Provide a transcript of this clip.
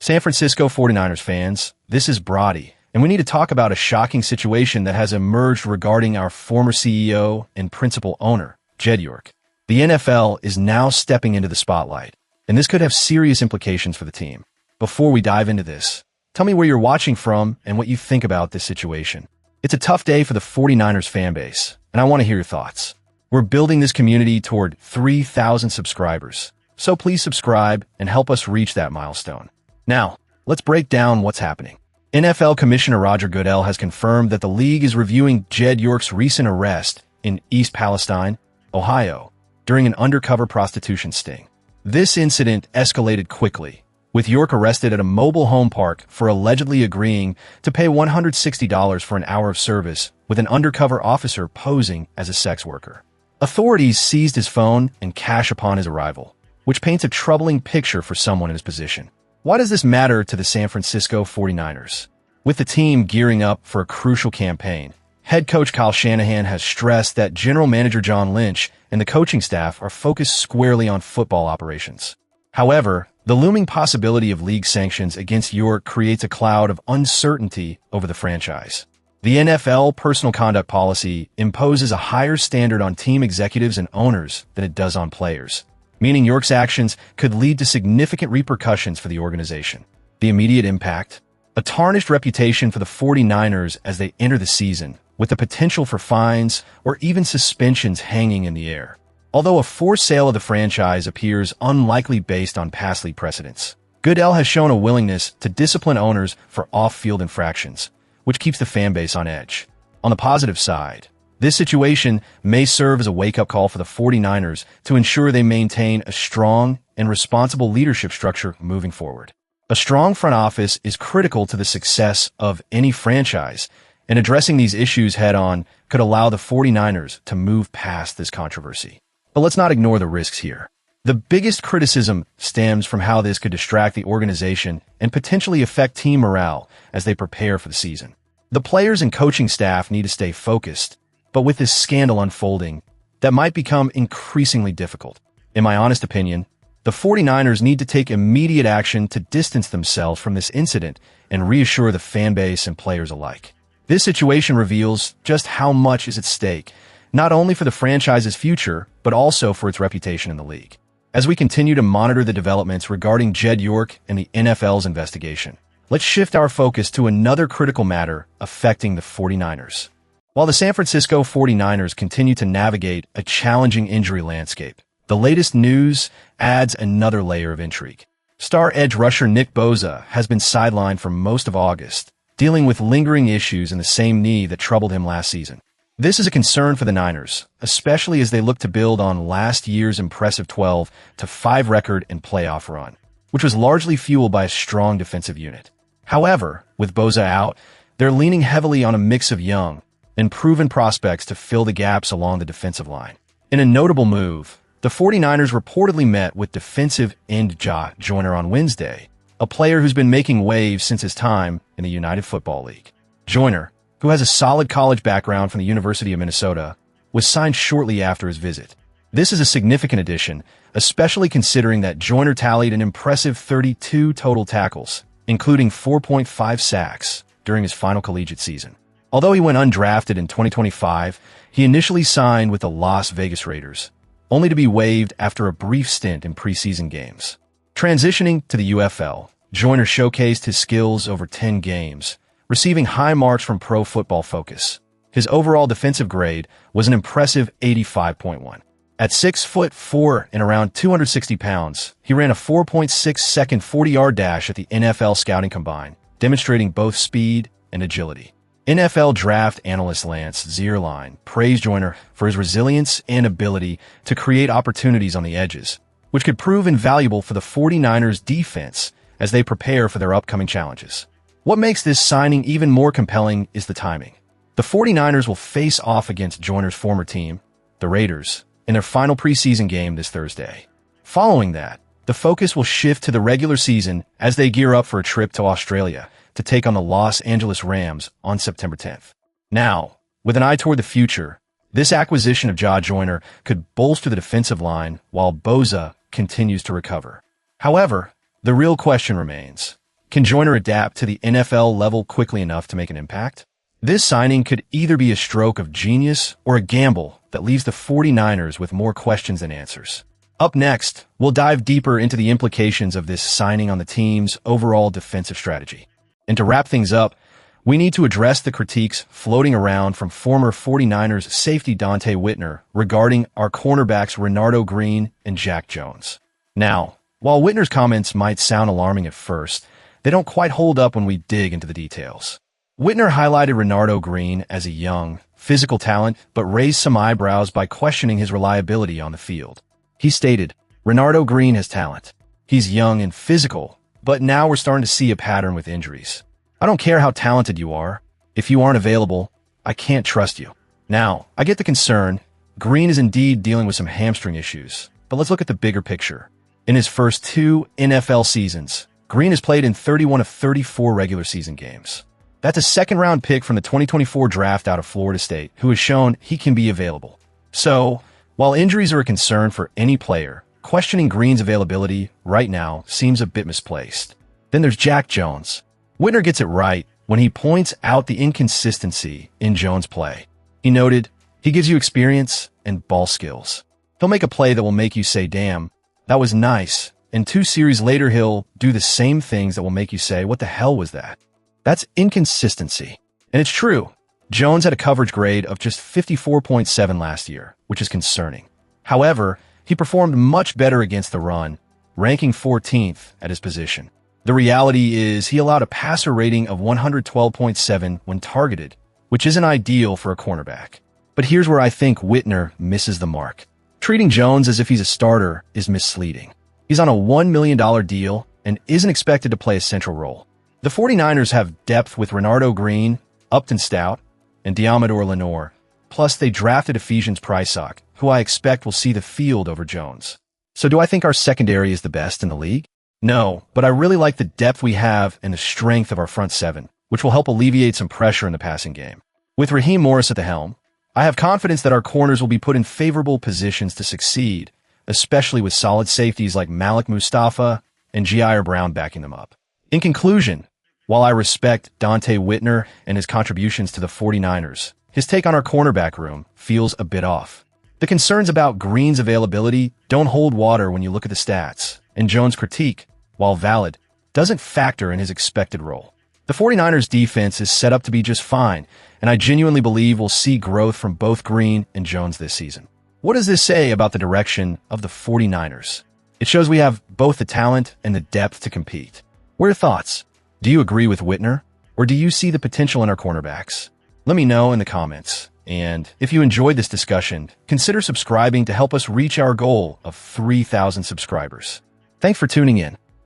San Francisco 49ers fans, this is Brody, and we need to talk about a shocking situation that has emerged regarding our former CEO and principal owner, Jed York. The NFL is now stepping into the spotlight, and this could have serious implications for the team. Before we dive into this, tell me where you're watching from and what you think about this situation. It's a tough day for the 49ers fan base, and I want to hear your thoughts. We're building this community toward 3,000 subscribers, so please subscribe and help us reach that milestone. Now, let's break down what's happening. NFL Commissioner Roger Goodell has confirmed that the league is reviewing Jed York's recent arrest in East Palestine, Ohio, during an undercover prostitution sting. This incident escalated quickly, with York arrested at a mobile home park for allegedly agreeing to pay $160 for an hour of service with an undercover officer posing as a sex worker. Authorities seized his phone and cash upon his arrival, which paints a troubling picture for someone in his position. Why does this matter to the San Francisco 49ers? With the team gearing up for a crucial campaign, head coach Kyle Shanahan has stressed that general manager John Lynch and the coaching staff are focused squarely on football operations. However, the looming possibility of league sanctions against York creates a cloud of uncertainty over the franchise. The NFL personal conduct policy imposes a higher standard on team executives and owners than it does on players, meaning York's actions could lead to significant repercussions for the organization. The immediate impact? A tarnished reputation for the 49ers as they enter the season, with the potential for fines or even suspensions hanging in the air. Although a forced sale of the franchise appears unlikely based on past league precedents, Goodell has shown a willingness to discipline owners for off-field infractions, which keeps the fan base on edge. On the positive side, this situation may serve as a wake-up call for the 49ers to ensure they maintain a strong and responsible leadership structure moving forward. A strong front office is critical to the success of any franchise, and addressing these issues head-on could allow the 49ers to move past this controversy. But let's not ignore the risks here. The biggest criticism stems from how this could distract the organization and potentially affect team morale as they prepare for the season. The players and coaching staff need to stay focused, but with this scandal unfolding, that might become increasingly difficult. In my honest opinion, the 49ers need to take immediate action to distance themselves from this incident and reassure the fan base and players alike. This situation reveals just how much is at stake, not only for the franchise's future, but also for its reputation in the league. As we continue to monitor the developments regarding Jed York and the NFL's investigation, let's shift our focus to another critical matter affecting the 49ers. While the San Francisco 49ers continue to navigate a challenging injury landscape, the latest news adds another layer of intrigue. Star edge rusher Nick Bosa has been sidelined for most of August, dealing with lingering issues in the same knee that troubled him last season. This is a concern for the Niners, especially as they look to build on last year's impressive 12-5 record and playoff run, which was largely fueled by a strong defensive unit. However, with Bosa out, they're leaning heavily on a mix of young and proven prospects to fill the gaps along the defensive line. In a notable move, the 49ers reportedly met with defensive end Jah Joyner on Wednesday, a player who's been making waves since his time in the United Football League. Joyner, who has a solid college background from the University of Minnesota, was signed shortly after his visit. This is a significant addition, especially considering that Joyner tallied an impressive 32 total tackles, including 4.5 sacks, during his final collegiate season. Although he went undrafted in 2025, he initially signed with the Las Vegas Raiders, only to be waived after a brief stint in preseason games. Transitioning to the UFL, Joyner showcased his skills over 10 games, receiving high marks from Pro Football Focus. His overall defensive grade was an impressive 85.1. At 6'4" and around 260 pounds, he ran a 4.6-second 40-yard dash at the NFL Scouting Combine, demonstrating both speed and agility. NFL draft analyst Lance Zierlein praised Joyner for his resilience and ability to create opportunities on the edges, which could prove invaluable for the 49ers defense as they prepare for their upcoming challenges. What makes this signing even more compelling is the timing. The 49ers will face off against Joyner's former team, the Raiders, in their final preseason game this Thursday. Following that, the focus will shift to the regular season as they gear up for a trip to Australia to take on the Los Angeles Rams on September 10th. Now, with an eye toward the future, this acquisition of Jah Joyner could bolster the defensive line while Bosa continues to recover. However, the real question remains, Can Joyner adapt to the NFL level quickly enough to make an impact? This signing could either be a stroke of genius or a gamble that leaves the 49ers with more questions than answers. Up next, we'll dive deeper into the implications of this signing on the team's overall defensive strategy. And to wrap things up, we need to address the critiques floating around from former 49ers safety Donte Whitner regarding our cornerbacks Renardo Green and Jack Jones. Now, while Whitner's comments might sound alarming at first, they don't quite hold up when we dig into the details. Whitner highlighted Renardo Green as a young, physical talent, but raised some eyebrows by questioning his reliability on the field. He stated, "Renardo Green has talent. He's young and physical, but now we're starting to see a pattern with injuries. I don't care how talented you are. If you aren't available, I can't trust you." Now, I get the concern. Green is indeed dealing with some hamstring issues, but let's look at the bigger picture. In his first 2 NFL seasons, Green has played in 31 of 34 regular season games. That's a second-round pick from the 2024 draft out of Florida State, who has shown he can be available. So, while injuries are a concern for any player, questioning Green's availability right now seems a bit misplaced. Then there's Jack Jones. Whitner gets it right when he points out the inconsistency in Jones' play. He noted, he gives you experience and ball skills. He'll make a play that will make you say, damn, that was nice. And 2 series later, he'll do the same things that will make you say, what the hell was that? That's inconsistency. And it's true. Jones had a coverage grade of just 54.7 last year, which is concerning. However, he performed much better against the run, ranking 14th at his position. The reality is he allowed a passer rating of 112.7 when targeted, which isn't ideal for a cornerback. But here's where I think Whitner misses the mark. Treating Jones as if he's a starter is misleading. He's on a $1 million deal and isn't expected to play a central role. The 49ers have depth with Renardo Green, Upton Stout, and Diamador Lenore. Plus, they drafted Ephesians Prysock, who I expect will see the field over Jones. So do I think our secondary is the best in the league? No, but I really like the depth we have and the strength of our front 7, which will help alleviate some pressure in the passing game. With Raheem Morris at the helm, I have confidence that our corners will be put in favorable positions to succeed, especially with solid safeties like Malik Mustafa and Jair Brown backing them up. In conclusion, while I respect Donte Whitner and his contributions to the 49ers, his take on our cornerback room feels a bit off. The concerns about Green's availability don't hold water when you look at the stats, and Jones' critique, while valid, doesn't factor in his expected role. The 49ers defense is set up to be just fine, and I genuinely believe we'll see growth from both Green and Jones this season. What does this say about the direction of the 49ers? It shows we have both the talent and the depth to compete. What are your thoughts? Do you agree with Whitner, or do you see the potential in our cornerbacks? Let me know in the comments. And if you enjoyed this discussion, consider subscribing to help us reach our goal of 3,000 subscribers. Thanks for tuning in.